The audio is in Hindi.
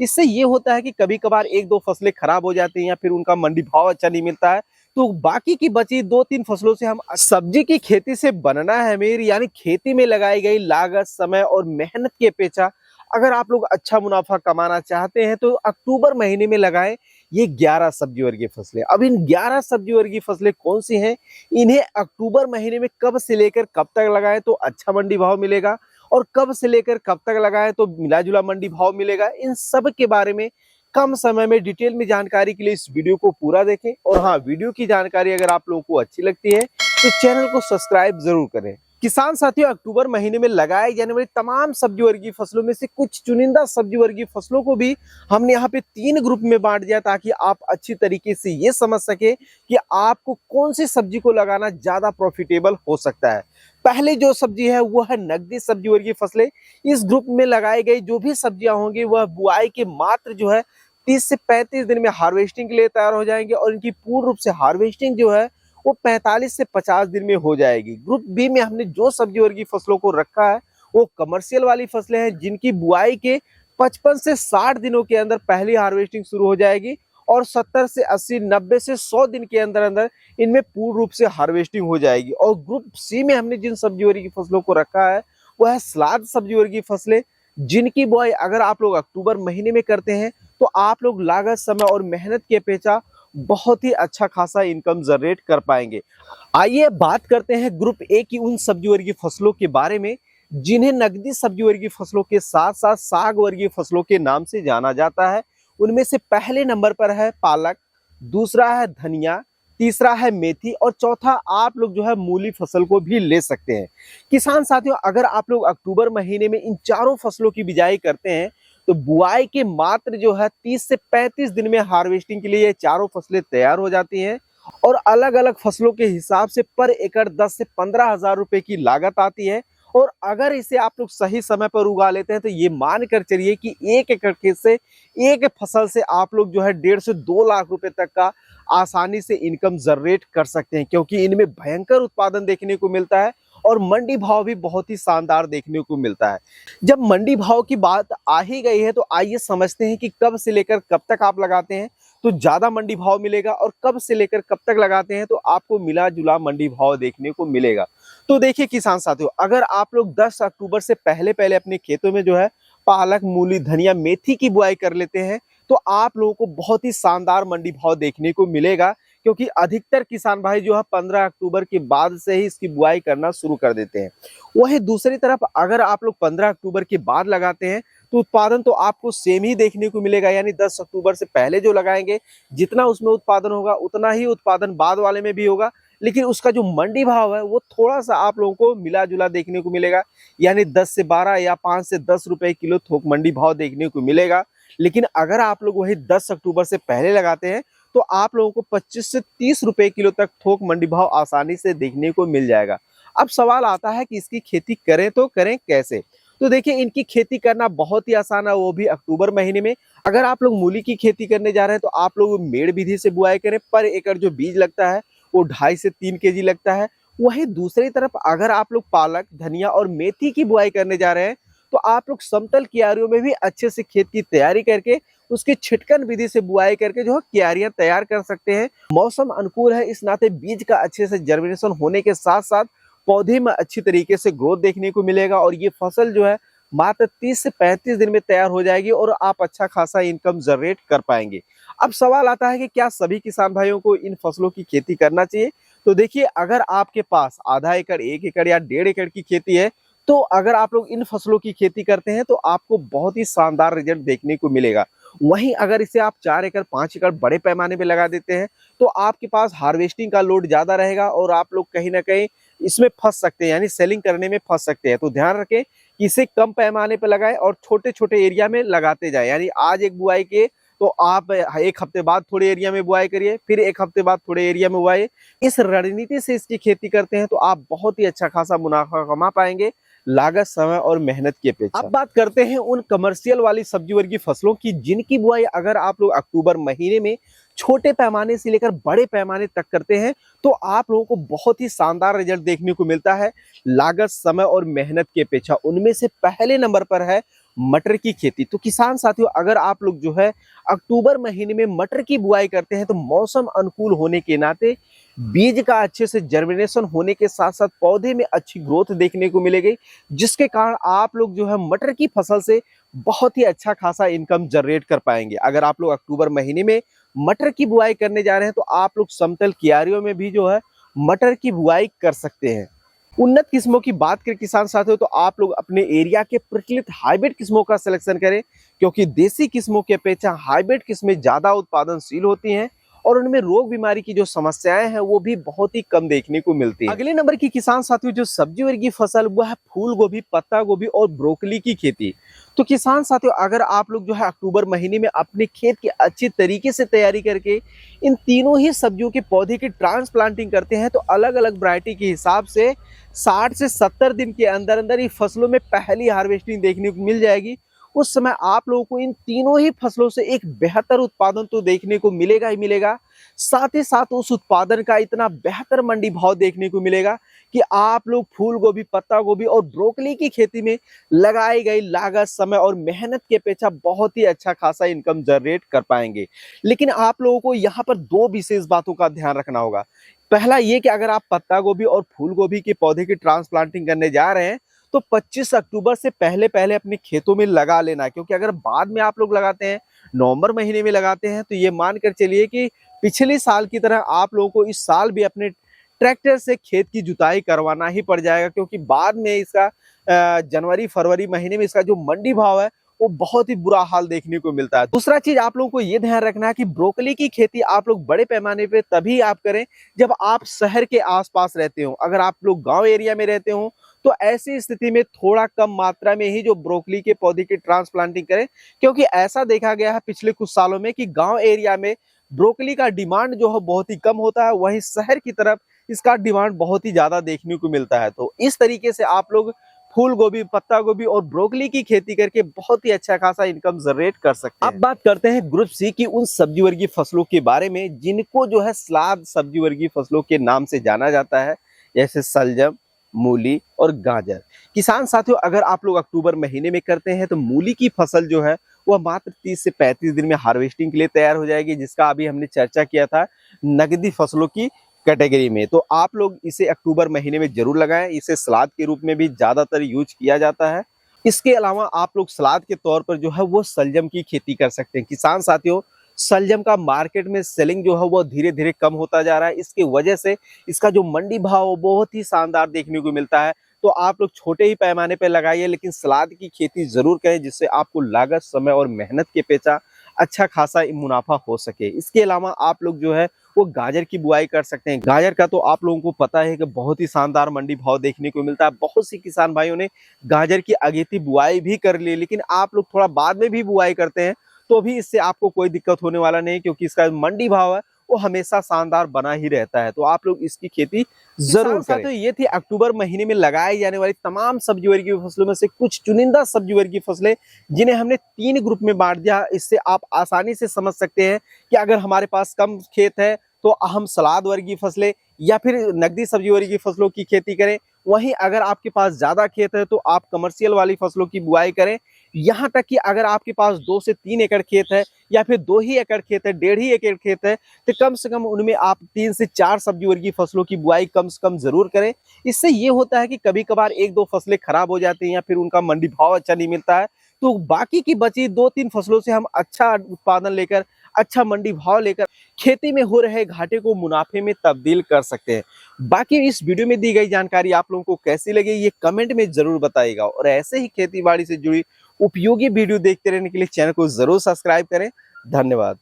इससे ये होता है कि कभी कभार एक दो फसलें खराब हो जाती हैं या फिर उनका मंडी भाव अच्छा नहीं मिलता है, तो बाकी की बची दो तीन फसलों से हम सब्जी की खेती से बनना है अमीर, यानी खेती में लगाई गई लागत, समय और मेहनत की अपेक्षा अगर आप लोग अच्छा मुनाफा कमाना चाहते हैं तो अक्टूबर महीने में लगाएं ये 11 सब्जी वर्गीय फसलें। अब इन 11 सब्जी वर्गीय फसलें कौन सी हैं, इन्हें अक्टूबर महीने में कब से लेकर कब तक लगाएं तो अच्छा मंडी भाव मिलेगा, और कब से लेकर कब तक लगाएं तो मिला जुला मंडी भाव मिलेगा, इन सब के बारे में कम समय में डिटेल में जानकारी के लिए इस वीडियो को पूरा देखें। और हाँ, वीडियो की जानकारी अगर आप लोगों को अच्छी लगती है तो चैनल को सब्सक्राइब जरूर करें। किसान साथियों, अक्टूबर महीने में लगाए जाने वाली तमाम सब्जी वर्गीय फसलों में से कुछ चुनिंदा सब्जी वर्गीय फसलों को भी हमने यहाँ पे 3 ग्रुप में बांट दिया, ताकि आप अच्छी तरीके से ये समझ सके कि आपको कौन सी सब्जी को लगाना ज्यादा प्रॉफिटेबल हो सकता है। पहले जो सब्जी है वो है नकदी सब्जी वर्गीय फसलें। इस ग्रुप में लगाई गई जो भी सब्जियां होंगी वह बुआई के मात्र जो है 30 से 35 दिन में हार्वेस्टिंग के लिए तैयार हो जाएंगे, और इनकी पूर्ण रूप से हार्वेस्टिंग जो है वो 45 से 50 दिन में हो जाएगी। ग्रुप बी में हमने जो सब्जी वर्गीय फसलों को रखा है वो कमर्शियल वाली फसलें हैं, जिनकी बुआई के 55 से 60 दिनों के अंदर पहली हार्वेस्टिंग शुरू हो जाएगी, और 70 से 80, 90 से 100 दिन के अंदर अंदर इनमें पूर्ण रूप से हार्वेस्टिंग हो जाएगी। और ग्रुप सी में हमने जिन सब्जी वर्गीय फसलों को रखा है वह है सलाद सब्जी वर्गीय फसलें, जिनकी बुआई अगर आप लोग अक्टूबर महीने में करते हैं तो आप लोग लागत, समय और मेहनत की अपेक्षा बहुत ही अच्छा खासा इनकम जनरेट कर पाएंगे। आइए बात करते हैं ग्रुप ए की उन सब्जी वर्गीय फसलों के बारे में जिन्हें नकदी सब्जी वर्गीय फसलों के साथ साथ साग वर्गीय फसलों के नाम से जाना जाता है। उनमें से पहले नंबर पर है पालक, दूसरा है धनिया, तीसरा है मेथी, और चौथा आप लोग जो है मूली फसल को भी ले सकते हैं। किसान साथियों, अगर आप लोग अक्टूबर महीने में इन चारों फसलों की बिजाई करते हैं तो बुआई के मात्र जो है 30 से 35 दिन में हार्वेस्टिंग के लिए ये चारों फसलें तैयार हो जाती हैं, और अलग अलग फसलों के हिसाब से पर एकड़ 10 से 15 हजार रुपए की लागत आती है। और अगर इसे आप लोग सही समय पर उगा लेते हैं तो ये मान कर चलिए कि 1 एकड़ खेत से एक फसल से आप लोग जो है 1.5 से 2 लाख रुपए तक का आसानी से इनकम जनरेट कर सकते हैं, क्योंकि इनमें भयंकर उत्पादन देखने को मिलता है और मंडी भाव भी बहुत ही शानदार देखने को मिलता है। जब मंडी भाव की बात आ ही गई है तो आइए समझते हैं कि कब से लेकर कब तक आप लगाते हैं तो ज्यादा मंडी भाव मिलेगा, और कब से लेकर कब तक लगाते हैं तो आपको मिला जुला मंडी भाव देखने को मिलेगा। तो देखिए किसान साथियों, अगर आप लोग 10 अक्टूबर से पहले पहले अपने खेतों में जो है पालक, मूली, धनिया, मेथी की बुआई कर लेते हैं तो आप लोगों को बहुत ही शानदार मंडी भाव देखने को मिलेगा, क्योंकि अधिकतर किसान भाई जो है 15 अक्टूबर के बाद से ही इसकी बुआई करना शुरू कर देते हैं। वहीं दूसरी तरफ अगर आप लोग 15 अक्टूबर के बाद लगाते हैं तो उत्पादन तो आपको सेम ही देखने को मिलेगा, यानी 10 अक्टूबर से पहले जो लगाएंगे जितना उसमें उत्पादन होगा उतना ही उत्पादन बाद वाले में भी होगा, लेकिन उसका जो मंडी भाव है वो थोड़ा सा आप लोगों को मिला जुला देखने को मिलेगा, यानी 10 से 12 या 5 से 10 रुपए किलो थोक मंडी भाव देखने को मिलेगा। लेकिन अगर आप लोग वही 10 अक्टूबर से पहले लगाते हैं तो आप लोगों को 25 से 30 रुपए किलो तक थोक मंडी भाव आसानी से देखने को मिल जाएगा। अब सवाल आता है कि इसकी खेती करें तो करें कैसे। तो देखिए, इनकी खेती करना बहुत ही आसान है, वो भी अक्टूबर महीने में। अगर आप लोग मूली की खेती करने जा रहे हैं तो आप लोग मेड़ विधि से बुआई करें। पर एकड़ जो बीज लगता है वो 2.5 से 3 केजी लगता है। वहीं दूसरी तरफ अगर आप लोग पालक, धनिया और मेथी की बुआई करने जा रहे हैं तो आप लोग समतल क्यारियों में भी अच्छे से खेत की तैयारी करके उसकी छिटकन विधि से बुआई करके जो है क्यारियां तैयार कर सकते हैं। मौसम अनुकूल है, इस नाते बीज का अच्छे से जर्मिनेशन होने के साथ साथ पौधे में अच्छी तरीके से ग्रोथ देखने को मिलेगा, और ये फसल जो है मात्र 30 से 35 दिन में तैयार हो जाएगी और आप अच्छा खासा इनकम जनरेट कर पाएंगे। अब सवाल आता है कि क्या सभी किसान भाइयों को इन फसलों की खेती करना चाहिए। तो देखिए, अगर आपके पास आधा एकड़, 1 एकड़ या 1.5 एकड़ की खेती है तो अगर आप लोग इन फसलों की खेती करते हैं तो आपको बहुत ही शानदार रिजल्ट देखने को मिलेगा। वहीं अगर इसे आप 4 एकड़, 5 एकड़ बड़े पैमाने पे लगा देते हैं तो आपके पास हार्वेस्टिंग का लोड ज्यादा रहेगा और आप लोग कहीं ना कहीं इसमें फंस सकते हैं, यानी सेलिंग करने में फंस सकते हैं। तो ध्यान रखें कि इसे कम पैमाने पे लगाएं और छोटे छोटे एरिया में लगाते जाएं, यानी आज एक बुआई के तो आप 1 हफ्ते बाद थोड़े एरिया में बुआई करिए, फिर 1 हफ्ते बाद थोड़े एरिया में बुआई। इस रणनीति से इसकी खेती करते हैं तो आप बहुत ही अच्छा खासा मुनाफा कमा पाएंगे, लागत, समय और मेहनत की अपेक्षा। अब बात करते हैं उन कमर्शियल वाली सब्जी वर्गीय फसलों की जिनकी बुआई अगर आप लोग अक्टूबर महीने में छोटे पैमाने से लेकर बड़े पैमाने तक करते हैं तो आप लोगों को बहुत ही शानदार रिजल्ट देखने को मिलता है, लागत, समय और मेहनत की अपेक्षा। उनमें से पहले नंबर पर है मटर की खेती। तो किसान साथियों, अगर आप लोग जो है अक्टूबर महीने में मटर की बुआई करते हैं तो मौसम अनुकूल होने के नाते बीज का अच्छे से जर्मिनेशन होने के साथ साथ पौधे में अच्छी ग्रोथ देखने को मिलेगी, जिसके कारण आप लोग जो है मटर की फसल से बहुत ही अच्छा खासा इनकम जनरेट कर पाएंगे। अगर आप लोग अक्टूबर महीने में मटर की बुआई करने जा रहे हैं तो आप लोग समतल क्यारियों में भी जो है मटर की बुआई कर सकते हैं। उन्नत किस्मों की बात करें किसान साथियों, तो आप लोग अपने एरिया के प्रचलित हाइब्रिड किस्मों का सिलेक्शन करें, क्योंकि देसी किस्मों की अपेक्षा हाइब्रिड किस्में ज्यादा उत्पादनशील होती हैं और उनमें रोग बीमारी की जो समस्याएं हैं वो भी बहुत ही कम देखने को मिलती है। अगले नंबर की किसान साथियों जो सब्जी वर्गीय फसल वो है फूल गोभी, पत्ता गोभी और ब्रोकली की खेती। तो किसान साथियों, अगर आप लोग जो है अक्टूबर महीने में अपने खेत की अच्छी तरीके से तैयारी करके इन तीनों ही सब्जियों के पौधे की ट्रांसप्लांटिंग करते हैं तो अलग अलग वैरायटी के हिसाब से 60 से 70 दिन के अंदर अंदर ये फसलों में पहली हार्वेस्टिंग देखने को मिल जाएगी। उस समय आप लोगों को इन तीनों ही फसलों से एक बेहतर उत्पादन तो देखने को मिलेगा ही मिलेगा, साथ ही साथ उस उत्पादन का इतना बेहतर मंडी भाव देखने को मिलेगा कि आप लोग फूल गोभी, पत्ता गोभी और ब्रोकली की खेती में लगाई गई लागत, समय और मेहनत की अपेक्षा बहुत ही अच्छा खासा इनकम जनरेट कर पाएंगे। लेकिन आप लोगों को यहाँ पर दो विशेष बातों का ध्यान रखना होगा। पहला ये कि अगर आप पत्ता गोभी और फूल गोभी के पौधे की ट्रांसप्लांटिंग करने जा रहे हैं तो 25 अक्टूबर से पहले पहले अपने खेतों में लगा लेना, क्योंकि अगर बाद में आप लोग लगाते हैं, नवंबर महीने में लगाते हैं, तो ये मानकर चलिए कि पिछले साल की तरह आप लोगों को इस साल भी अपने ट्रैक्टर से खेत की जुताई करवाना ही पड़ जाएगा, क्योंकि बाद में इसका जनवरी फरवरी महीने में इसका जो मंडी भाव है वो बहुत ही बुरा हाल देखने को मिलता है। दूसरा चीज आप लोगों को ये ध्यान रखना है कि ब्रोकली की खेती आप लोग बड़े पैमाने पे तभी आप करें जब आप शहर के आसपास रहते हो। अगर आप लोग गांव एरिया में रहते हो तो ऐसी स्थिति में थोड़ा कम मात्रा में ही जो ब्रोकली के पौधे की ट्रांसप्लांटिंग करें, क्योंकि ऐसा देखा गया है पिछले कुछ सालों में कि गांव एरिया में ब्रोकली का डिमांड जो है बहुत ही कम होता है, वहीं शहर की तरफ इसका डिमांड बहुत ही ज्यादा देखने को मिलता है। तो इस तरीके से आप लोग फूल गोभी, पत्ता गोभी और ब्रोकली की खेती करके बहुत ही अच्छा खासा इनकम जनरेट कर सकते हैं। अब बात करते हैं ग्रुप सी की उन सब्जी वर्गीय फसलों के बारे में जिनको जो है सलाद सब्जी वर्गीय फसलों के नाम से जाना जाता है, जैसे सलजम, मूली और गाजर। किसान साथियों, अगर आप लोग अक्टूबर महीने में करते हैं तो मूली की फसल जो है वह मात्र 30 से 35 दिन में हार्वेस्टिंग के लिए तैयार हो जाएगी, जिसका अभी हमने चर्चा किया था नकदी फसलों की कैटेगरी में। तो आप लोग इसे अक्टूबर महीने में जरूर लगाएं। इसे सलाद के रूप में भी ज्यादातर यूज किया जाता है। इसके अलावा आप लोग सलाद के तौर पर जो है वो सलजम की खेती कर सकते हैं। किसान साथियों, सलजम का मार्केट में सेलिंग जो है वो धीरे धीरे कम होता जा रहा है। इसकी वजह से इसका जो मंडी भाव बहुत ही शानदार देखने को मिलता है। तो आप लोग छोटे ही पैमाने पर लगाइए, लेकिन सलाद की खेती जरूर करें, जिससे आपको लागत, समय और मेहनत के पेचा अच्छा खासा मुनाफा हो सके। इसके अलावा आप लोग जो है वो गाजर की बुआई कर सकते हैं। गाजर का तो आप लोगों को पता है कि बहुत ही शानदार मंडी भाव देखने को मिलता है। बहुत सी किसान भाइयों ने गाजर की अगेती बुआई भी कर ली, लेकिन आप लोग थोड़ा बाद में भी बुआई करते हैं तो भी इससे आपको कोई दिक्कत होने वाला नहीं, क्योंकि इसका मंडी भाव है वो हमेशा शानदार बना ही रहता है। तो आप लोग इसकी खेती जरूर करें। तो ये थी अक्टूबर महीने में लगाई जाने वाली तमाम सब्जी वर्गीय फसलों में से कुछ चुनिंदा सब्जी वर्गीय फसलें, जिन्हें हमने 3 ग्रुप में बांट दिया। इससे आप आसानी से समझ सकते हैं कि अगर हमारे पास कम खेत है तो हम सलाद वर्गीय फसलें या फिर नकदी सब्जी वर्गीय फसलों की खेती करें। वहीं अगर आपके पास ज्यादा खेत है तो आप कमर्शियल वाली फसलों की बुआई करें। यहाँ तक कि अगर आपके पास 2 से 3 एकड़ खेत है या फिर 2 ही एकड़ खेत है, 1.5 ही एकड़ खेत है, तो कम से कम उनमें आप 3 से 4 सब्जी वर्गीय फसलों की बुआई कम से कम जरूर करें। इससे ये होता है कि कभी कभार 1-2 फसलें खराब हो जाती हैं या फिर उनका मंडी भाव अच्छा नहीं मिलता है, तो बाकी की बची 2-3 फसलों से हम अच्छा उत्पादन लेकर, अच्छा मंडी भाव लेकर खेती में हो रहे घाटे को मुनाफे में तब्दील कर सकते हैं। बाकी इस वीडियो में दी गई जानकारी आप लोगों को कैसी लगी ये कमेंट में जरूर बताइएगा, और ऐसे ही खेती बाड़ी से जुड़ी उपयोगी वीडियो देखते रहने के लिए चैनल को जरूर सब्सक्राइब करें। धन्यवाद।